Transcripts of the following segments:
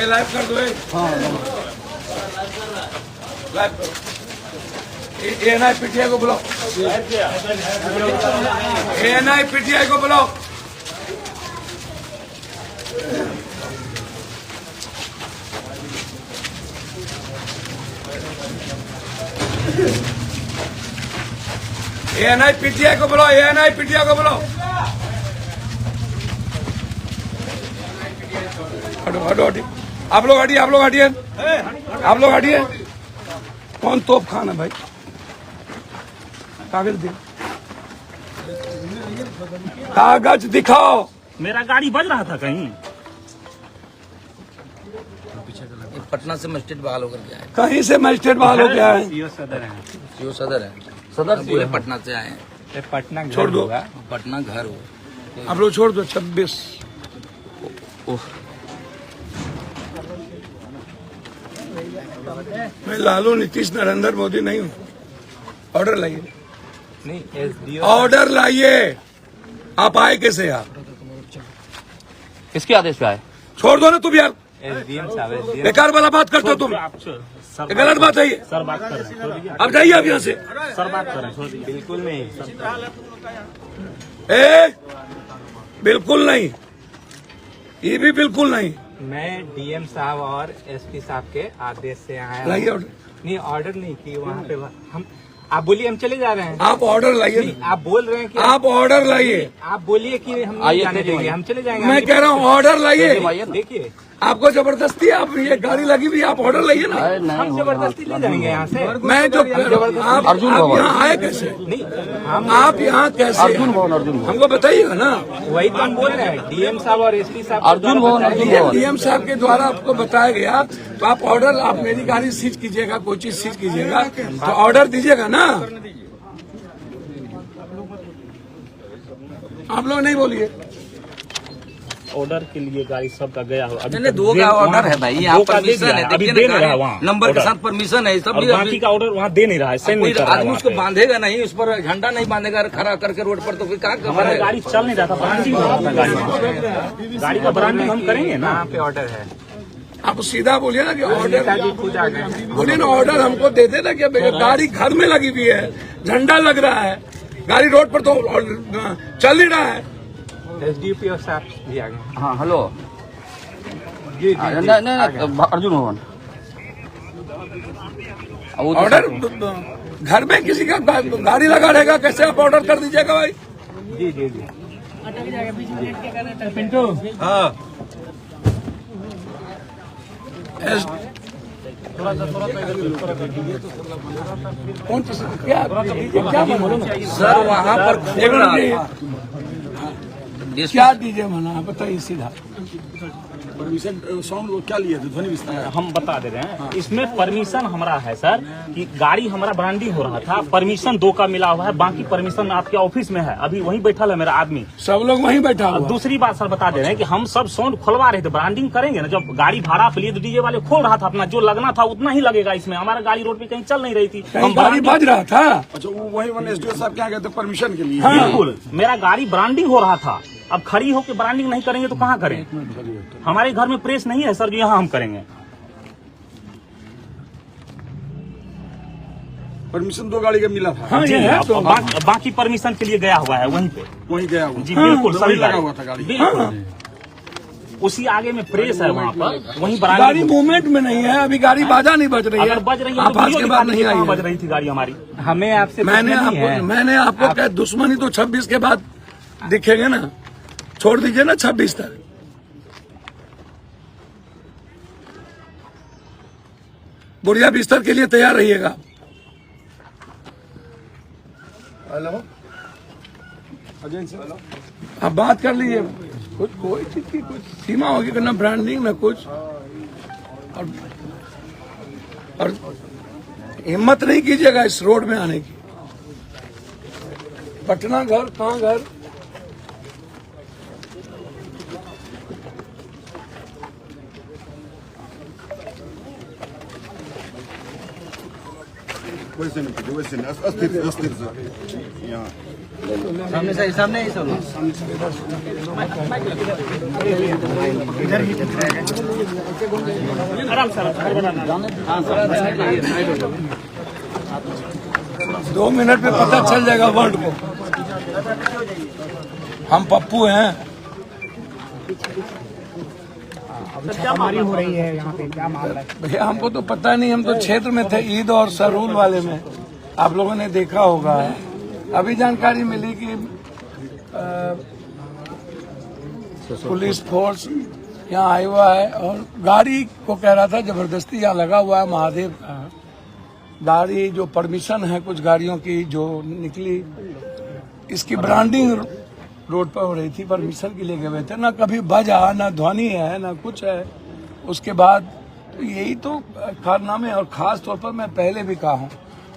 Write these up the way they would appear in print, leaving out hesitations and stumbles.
Live कर दो। हाँ लाइव करो। एएनआई पीटीआई को बुलाओ। एएनआई पीटीआई को बुलाओ। एएनआई पीटीआई को बुलाओ। एएनआई पीटीआई को बुलाओ। हटो हटो हटिए। आप लोग हटिए। आप लोग हटिए। आप लोग हटिए। कौन तोप खान है भाई? कागज दे। कागज दिखाओ। मेरा गाड़ी बज रहा था कहीं। पटना से मजिस्ट्रेट बहाल होकर के आए। कहीं से मजिस्ट्रेट बहाल होकर आए? सीओ सदर है। सीओ सदर है। सदर पूरे पटना से आए हैं। पटना छोड़ दो। पटना घर हो। आप लोग छोड़ दो। 26 मैं लालू नीतीश नरेंद्र मोदी नहीं हूँ। ऑर्डर लाइए। नहीं एसडीओ ऑर्डर लाइए। आप आए कैसे? आप किसके आदेश पे आए? छोड़ दो ना तुम यार। एसडीएम साहब बेकार वाला बात करते हो तुम। ये गलत बात है ये। सर बात कर रहे हैं। अब जाइए आप यहाँ से। सर बात कर रहे हैं। बिल्कुल नहीं। बिल्कुल नहीं। ये भी बिल्कुल नहीं। मैं डीएम साहब और एसपी साहब के आदेश से आया हूं। लाइए ऑर्डर। नहीं ऑर्डर नहीं की वहाँ पे हम। आप बोलिए हम चले जा रहे हैं। आप ऑर्डर लाइए। आप बोल रहे हैं कि आप ऑर्डर लाइए। आप बोलिए कि हम नहीं जाने देंगे। हम चले जाएंगे। मैं कह रहा हूँ ऑर्डर लाइए। देखिए आपको जबरदस्ती आप ये गाड़ी लगी हुई आप ऑर्डर लाइए ना। हम जबरदस्ती ले जाएंगे यहाँ से। मैं जो आप यहाँ आए कैसे? नहीं आप यहाँ कैसे? हमको बताइएगा ना। वही तो हम बोल रहे हैं। डीएम साहब और एसपी साहब अर्जुन भवन डीएम साहब के द्वारा आपको बताया गया तो आप ऑर्डर आप मेरी गाड़ी सीज कीजिएगा, कोई चीज सीज कीजिएगा तो ऑर्डर दीजिएगा ना। आप लोग नहीं बोलिए। ऑर्डर के लिए गाड़ी सबका गया हो। अभी 2 का ऑर्डर है भाई। यहाँ परमिशन है। अभी दे नहीं रहा वहाँ नंबर के साथ परमिशन है। सब बाकी का ऑर्डर वहाँ दे नहीं रहा है। सेंड नहीं कर रहा है। आदमी उसको बांधेगा नहीं, उस पर झंडा नहीं बांधेगा खड़ा करके रोड पर, तो फिर कहाँ हमारा गाड़ी चल नहीं रहा था। ब्रांडिंग हो रहा था गाड़ी का ब्रांडिंग हम करेंगे ना। यहाँ पे ऑर्डर है। आप सीधा बोलिए ना कि ऑर्डर बोलिए ना। ऑर्डर हमको दे देना कि गाड़ी घर में लगी हुई है, झंडा लग रहा है, गाड़ी रोड पर तो चल नहीं रहा है। एसडीपी साहब भी आ गए। हाँ हेलो जी नहीं अर्जुन भवन ऑर्डर घर में किसी का गाड़ी लगा रहेगा, कैसे आप ऑर्डर कर दीजिएगा भाई? जी जी जी पिंटू। हाँ कौन चीज क्या सर वहाँ पर क्या दीजिए मना बताइए सीधा। परमिशन साउंड क्या लिया था? ध्वनि विस्तार हम बता दे रहे हैं। इसमें परमिशन हमारा है सर कि गाड़ी हमारा ब्रांडिंग हो रहा था। परमिशन 2 का मिला हुआ है। बाकी परमिशन आपके ऑफिस में है। अभी वहीं बैठा है मेरा आदमी। सब लोग वहीं बैठा हुआ। दूसरी बात सर बता दे रहे हैं कि हम सब साउंड खुलवा रहे थे। ब्रांडिंग करेंगे ना। जब गाड़ी भाड़ा पे लिए तो डीजे वाले खोल रहा था अपना। जो लगना था उतना ही लगेगा इसमें। हमारा गाड़ी रोड पे कहीं चल नहीं रही थी। हम गाड़ी बज रहा था। अच्छा वो वही एसडीओ साहब क्या कहते परमिशन के लिए? बिल्कुल मेरा गाड़ी ब्रांडिंग हो रहा था। अब खड़ी होकर ब्रांडिंग नहीं करेंगे तो कहाँ करें? हमारे घर में प्रेस नहीं है सर जो यहाँ हम करेंगे। परमिशन 2 गाड़ी का मिला था। हाँ ये है तो बाकी परमिशन के लिए गया हुआ है वहीं पे। वहीं गया हुआ जी बिल्कुल सभी लगा हुआ था गाड़ी। बिल्कुल उसी आगे में प्रेस है वहाँ पर। वहीं गाड़ी मूवमेंट में नहीं है अभी। गाड़ी बाजा नहीं बज रही है। अगर बज रही है आप तो आज के बाद नहीं आई बज रही थी गाड़ी हमारी। हमें आपसे मैंने आपको क्या दुश्मनी तो 26 के बाद दिखेंगे ना। छोड़ दीजिए ना 26 तक। बुढ़िया बिस्तर के लिए तैयार रहिएगा। हेलो अजय सर आप बात कर लीजिए। कुछ कोई चीज की कुछ सीमा होगी ना ब्रांडिंग ना कुछ। और हिम्मत नहीं कीजिएगा इस रोड में आने की। पटना घर कहाँ घर? वैसे नहीं, अस्थिर से यहाँ सामने ही सब आराम से 2 मिनट में पता चल जाएगा वर्ल्ड को हम पप्पू हैं। क्या हमारी हो रही है यहाँ पे, क्या मामला है? भैया हमको तो पता नहीं, हम तो क्षेत्र में थे ईद और सरूल वाले में, आप लोगों ने देखा होगा। अभी जानकारी मिली कि पुलिस फोर्स यहाँ आया हुआ है और गाड़ी को कह रहा था जबरदस्ती यहाँ लगा हुआ है महादेव का गाड़ी, जो परमिशन है कुछ गाड़ियों की जो निकली, इसकी ब्रांडिंग रोड पर हो रही थी, परमिशन के लिए गए हुए थे, ना कभी बजा ना ध्वनि है ना कुछ है। उसके बाद तो यही तो कारनामे, और खास तौर पर मैं पहले भी कहा हूँ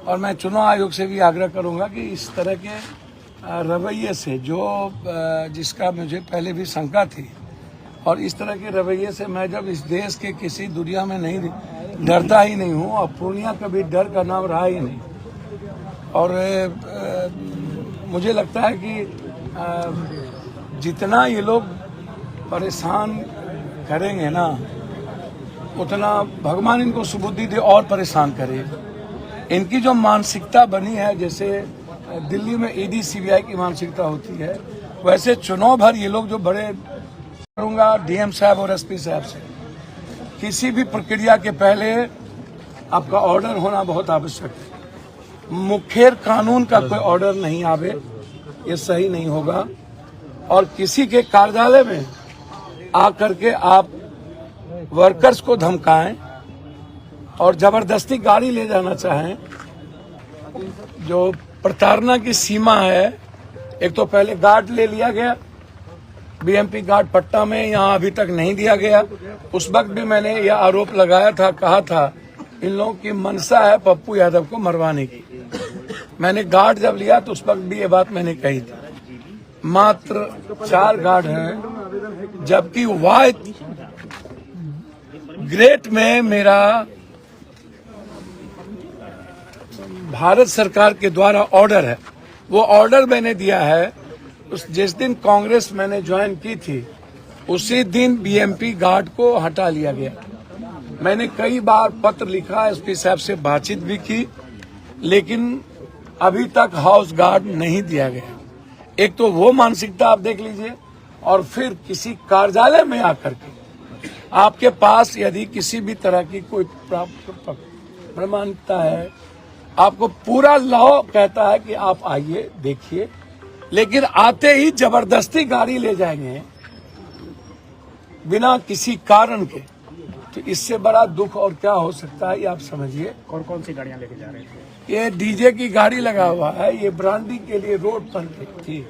और मैं चुनाव आयोग से भी आग्रह करूंगा कि इस तरह के रवैये से जिसका मुझे पहले भी शंका थी, और इस तरह के रवैये से मैं जब इस देश के किसी दुनिया में नहीं डरता ही नहीं हूँ, और पूर्णिया कभी डर का नाम रहा ही नहीं। और मुझे लगता है कि जितना ये लोग परेशान करेंगे ना, उतना भगवान इनको सुबुद्धि दे और परेशान करे। इनकी जो मानसिकता बनी है, जैसे दिल्ली में ईडी सीबीआई की मानसिकता होती है, वैसे चुनाव भर ये लोग जो बड़े करूंगा डीएम साहब और एसपी साहब से, किसी भी प्रक्रिया के पहले आपका ऑर्डर होना बहुत आवश्यक है। मुखेर कानून का कोई ऑर्डर नहीं आवे, ये सही नहीं होगा। और किसी के कार्यालय में आकर के आप वर्कर्स को धमकाएं और जबरदस्ती गाड़ी ले जाना चाहें, जो प्रताड़ना की सीमा है। एक तो पहले गार्ड ले लिया गया, बीएमपी गार्ड पट्टा में यहाँ अभी तक नहीं दिया गया। उस वक्त भी मैंने यह आरोप लगाया था, कहा था इन लोगों की मंशा है पप्पू यादव को मरवाने की। मैंने गार्ड जब लिया तो उस वक्त भी ये बात मैंने कही थी। मात्र 4 गार्ड हैं, जबकि वाई ग्रेट में मेरा भारत सरकार के द्वारा ऑर्डर है, वो ऑर्डर मैंने दिया है। जिस दिन कांग्रेस मैंने ज्वाइन की थी उसी दिन बीएमपी गार्ड को हटा लिया गया। मैंने कई बार पत्र लिखा, एसपी साहब से बातचीत भी की, लेकिन अभी तक हाउस गार्ड नहीं दिया गया। एक तो वो मानसिकता आप देख लीजिए, और फिर किसी कार्यालय में आकर के आपके पास यदि किसी भी तरह की कोई प्रमाणिकता है, आपको पूरा लॉ कहता है कि आप आइए देखिए, लेकिन आते ही जबरदस्ती गाड़ी ले जाएंगे बिना किसी कारण के, तो इससे बड़ा दुख और क्या हो सकता है, ये आप समझिए। कौन कौन सी गाड़ियां लेके जा रहे थे? ये डीजे की गाड़ी लगा हुआ है, ये ब्रांडिंग के लिए रोड पर थी।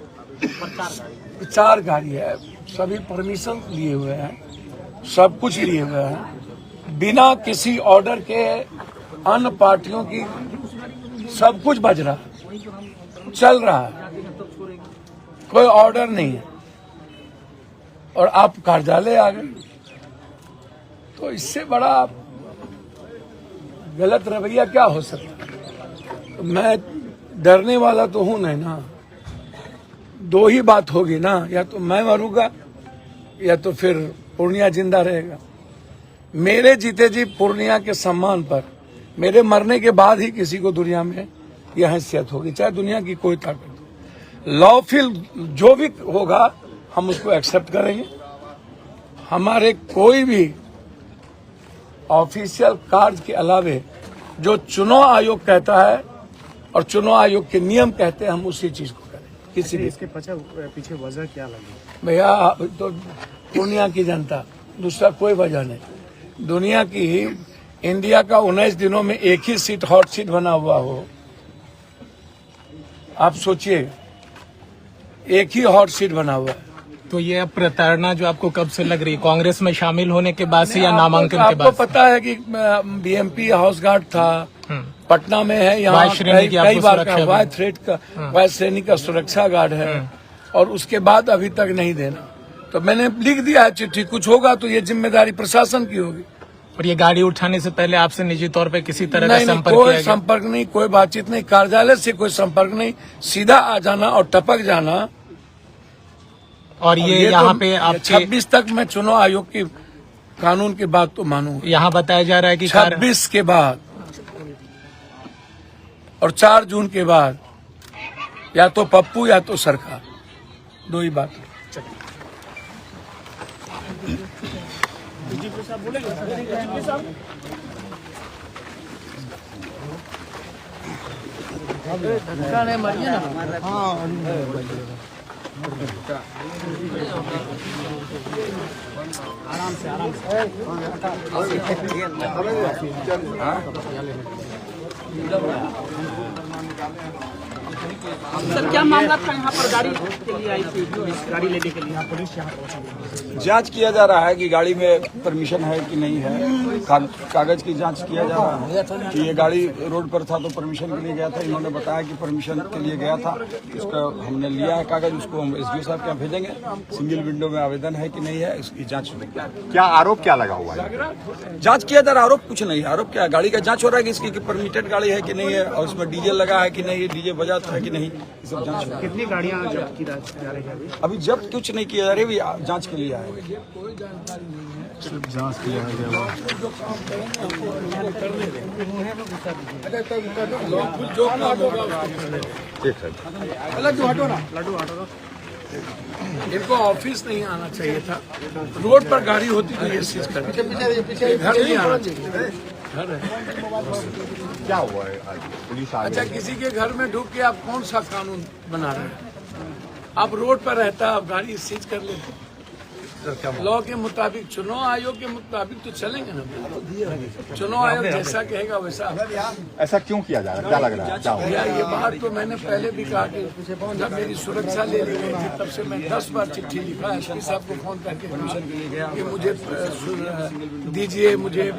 4 गाड़ी है, सभी परमिशन लिए हुए हैं, सब कुछ लिए हुए हैं, बिना किसी ऑर्डर के अन्य पार्टियों की सब कुछ बज रहा है, चल रहा है, कोई ऑर्डर नहीं है, और आप कार्यालय आ गए। तो इससे बड़ा गलत रवैया क्या हो सकता है? तो मैं डरने वाला तो हूं नहीं ना। 2 ही बात होगी ना, या तो मैं मरूंगा या तो फिर पूर्णिया जिंदा रहेगा। मेरे जीते जी पूर्णिया के सम्मान पर मेरे मरने के बाद ही किसी को दुनिया में यह हैसियत होगी, चाहे दुनिया की कोई ताकत। लॉफुल जो भी होगा हम उसको एक्सेप्ट करेंगे। हमारे कोई भी ऑफिशियल कार्य के अलावे जो चुनाव आयोग कहता है और चुनाव आयोग के नियम कहते हैं, हम उसी चीज को करें। किसी भी इसके पीछे वजह क्या लगी? भैया तो पूर्णिया की जनता, दूसरा कोई वजह नहीं। दुनिया की इंडिया का 19 दिनों में एक ही सीट हॉट सीट बना हुआ हो, आप सोचिए, एक ही हॉट सीट बना हुआ है। तो ये अब प्रताड़ना जो आपको कब से लग रही है, कांग्रेस में शामिल होने के बाद से या नामांकन के बाद? आपको पता है कि बीएमपी हाउस गार्ड था, पटना में है, यहाँ कई बार का वाई थ्रेड का, वाई श्रेणी का सुरक्षा गार्ड है, और उसके बाद अभी तक नहीं देना। तो मैंने लिख दिया है चिट्ठी, कुछ होगा तो ये जिम्मेदारी प्रशासन की होगी, और ये गाड़ी उठाने से पहले आपसे निजी तौर पे किसी तरह का नहीं, संपर्क कोई किया गया? संपर्क नहीं, कोई बातचीत नहीं, कार्यालय से कोई संपर्क नहीं, सीधा आ जाना और टपक जाना। और ये यहाँ पे आपके 26 तक मैं चुनाव आयोग की कानून की बात तो मानूं। यहाँ बताया जा रहा है कि 26 के बाद और 4 जून के बाद या तो पप्पू या तो सरकार, दो ही बात। सर क्या मामला था यहाँ पर? गाड़ी के लिए आई थी, गाड़ी लेने के लिए पुलिस यहाँ पहुंची। जांच किया जा रहा है कि गाड़ी में परमिशन है कि नहीं है। कागज की जांच किया जा रहा है कि ये गाड़ी रोड पर था तो परमिशन के लिए गया था। इन्होंने बताया कि परमिशन के लिए गया था। उसका हमने लिया है कागज, उसको हम एसडीओ साहब के यहाँ भेजेंगे। सिंगल विंडो में आवेदन है कि नहीं है, इसकी जांच होगी। क्या आरोप क्या लगा हुआ है? जांच किया जा रहा है। आरोप कुछ नहीं है। आरोप क्या है? गाड़ी का जांच हो रहा है कि इसकी परमिटेड गाड़ी है कि नहीं है, और उसमें डीजल लगा है कि नहीं, डीजे बजा है कि नहीं, ये सब जांच हो रहा है। कितनी गाड़ियाँ जब्त की जा रही है? अभी जब कुछ नहीं किया जा रहा है, अभी जांच के लिए आए। जांच किया गया। इनको ऑफिस नहीं आना चाहिए था, रोड पर गाड़ी होती तो ये चीज करते। घर नहीं आना चाहिए। घर है क्या हुआ है आज? पुलिस आ अच्छा, किसी के घर में ढुक के आप कौन सा कानून बना रहे हैं? आप रोड पर रहता, आप गाड़ी सीज कर लेते। लॉ के मुताबिक, चुनाव आयोग के मुताबिक तो चलेंगे ना। चुनाव आयोग जैसा कहेगा वैसा। ऐसा क्यों किया जा रहा है? क्या लग रहा है? क्या हुआ? भैया ये बात तो मैंने पहले भी कहा कि जब मेरी सुरक्षा ले ली गई थी तब से मैं 10 बार चिट्ठी लिखा एसपी साहब को फोन करके कि मुझे दीजिए, मुझे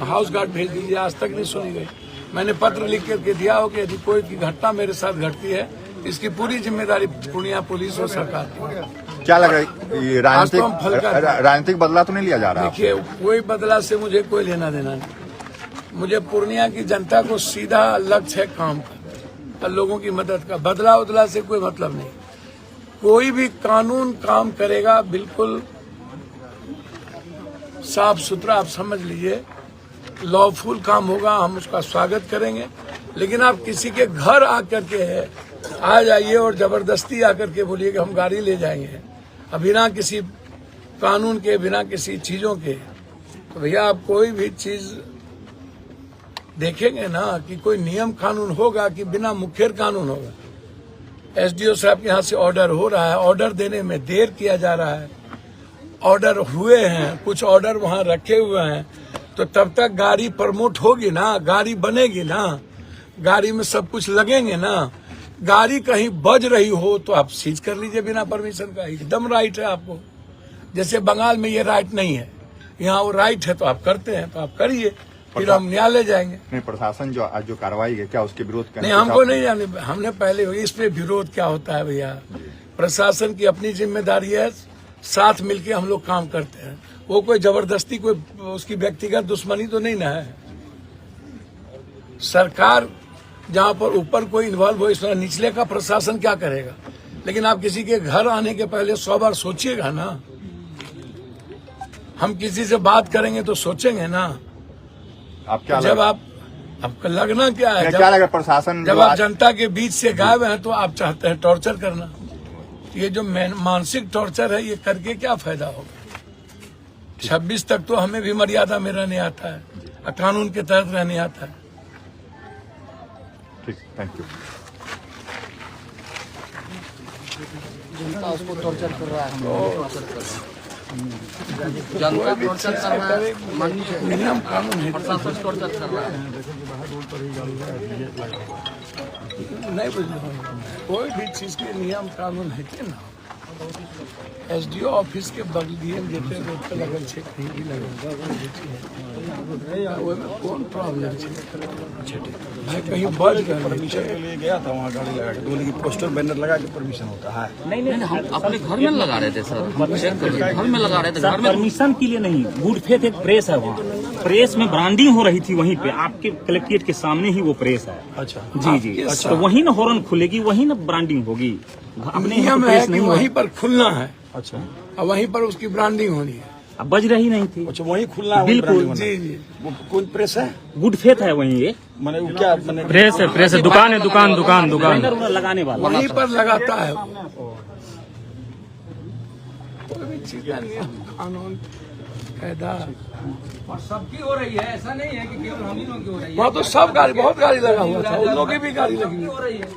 हाउस गार्ड भेज दीजिए। आज तक नहीं सुनी गई। मैंने पत्र लिख करके दिया हो कि यदि कोई की घटना मेरे साथ घटती है, इसकी पूरी जिम्मेदारी पूर्णिया पुलिस और सरकार की। क्या लग रहा है? ये राजनीतिक बदला तो नहीं लिया जा रहा? देखिए, कोई बदला से मुझे कोई लेना देना नहीं। मुझे पूर्णिया की जनता को सीधा लक्ष्य है काम का, लोगों की मदद का। बदला उदला से कोई मतलब नहीं। कोई भी कानून काम करेगा बिल्कुल साफ सुथरा, आप समझ लीजिए, लॉफुल काम होगा, हम उसका स्वागत करेंगे। लेकिन आप किसी के घर आकर के आ जाइए और जबरदस्ती आकर के बोलिए कि हम गाड़ी ले जाएंगे, बिना किसी कानून के, बिना किसी चीजों के, तो भैया आप कोई भी चीज देखेंगे ना कि कोई नियम कानून होगा कि बिना मुखर कानून होगा। एसडीओ साहब के यहाँ से ऑर्डर हो रहा है, ऑर्डर देने में देर किया जा रहा है। ऑर्डर हुए हैं, कुछ ऑर्डर वहाँ रखे हुए हैं, तो तब तक गाड़ी प्रमोट होगी ना, गाड़ी बनेगी ना, गाड़ी में सब कुछ लगेंगे ना। गाड़ी कहीं बज रही हो तो आप सीज कर लीजिए बिना परमिशन का, एकदम राइट है आपको। जैसे बंगाल में ये राइट नहीं है, यहाँ वो राइट है, तो आप करते हैं तो आप करिए, फिर हम न्यायालय जाएंगे। नहीं, प्रशासन जो आज जो कार्रवाई है, क्या उसके विरोध करने? नहीं, हमको नहीं जाने, हमने पहले इस पे विरोध क्या होता है भैया। प्रशासन की अपनी जिम्मेदारी है, साथ मिलके हम लोग काम करते हैं। वो कोई जबरदस्ती, कोई उसकी व्यक्तिगत दुश्मनी तो नहीं ना है। सरकार जहाँ पर ऊपर कोई इन्वॉल्व हो, इसमें निचले का प्रशासन क्या करेगा? लेकिन आप किसी के घर आने के पहले 100 बार सोचिएगा ना। हम किसी से बात करेंगे तो सोचेंगे ना। आप क्या जब आप, आपका लगना क्या है? क्या लगा प्रशासन जब आप जनता के बीच से गायब हैं तो आप चाहते हैं टॉर्चर करना। ये जो मानसिक टॉर्चर है, ये करके क्या फायदा होगा? 26 तक तो हमें भी मर्यादा में रहने आता है, कानून के तहत रहने आता है। ठीक, थैंक यू। जनता उसको टॉर्चर कर रहा है। जनता टॉर्चर कर रहा है, नियम कानून है, प्रशासन टॉर्चर कर रहा है। नहीं बुझे, कोई भी चीज के नियम कानून है कि ना। एसडीओ ऑफिस के बगल डीएम जेते रोड पे लगल छे, कहीं भी लगल कौन प्रॉब्लम है? कहीं बज गए, परमिशन के लिए गया था, वहाँ गाड़ी लगा के बोले कि पोस्टर बैनर लगा के परमिशन होता है। नहीं, हम अपने घर में लगा रहे थे सर, घर में लगा रहे थे। घर में परमिशन के लिए नहीं, गुड फेथ एक प्रेस है वहाँ, प्रेस में ब्रांडिंग हो रही थी वहीं पे, आपके कलेक्ट्रेट के सामने ही वो प्रेस है। अच्छा जी जी, अच्छा। तो वहीं ना हॉर्न खुलेगी, वहीं ना ब्रांडिंग होगी। अपने यहाँ नियम तो है प्रेस कि नहीं वहीं वहीं पर खुलना है अच्छा और वहीं पर उसकी ब्रांडिंग होनी है। अब बज रही नहीं थी। अच्छा वहीं खुलना है, वहीं बिल्कुल, branding होना है। जी जी। वो कौन प्रेस है? गुड फेथ है वहीं ये, मैंने वो क्या मैंने प्रेस है, दुकान है, दुकान बैनर उनर लगाने वाला। वहीं पर लगाता है वो। कोई भी चीज का नियम कानून कायदा और सबकी हो रही है, ऐसा नहीं है कि केवल हम ही लोग की हो रही है। वहाँ तो सब गाड़ी, बहुत गाड़ी लगा हुआ था, उन लोगों की भी गाड़ी लगी हुई हो रही है।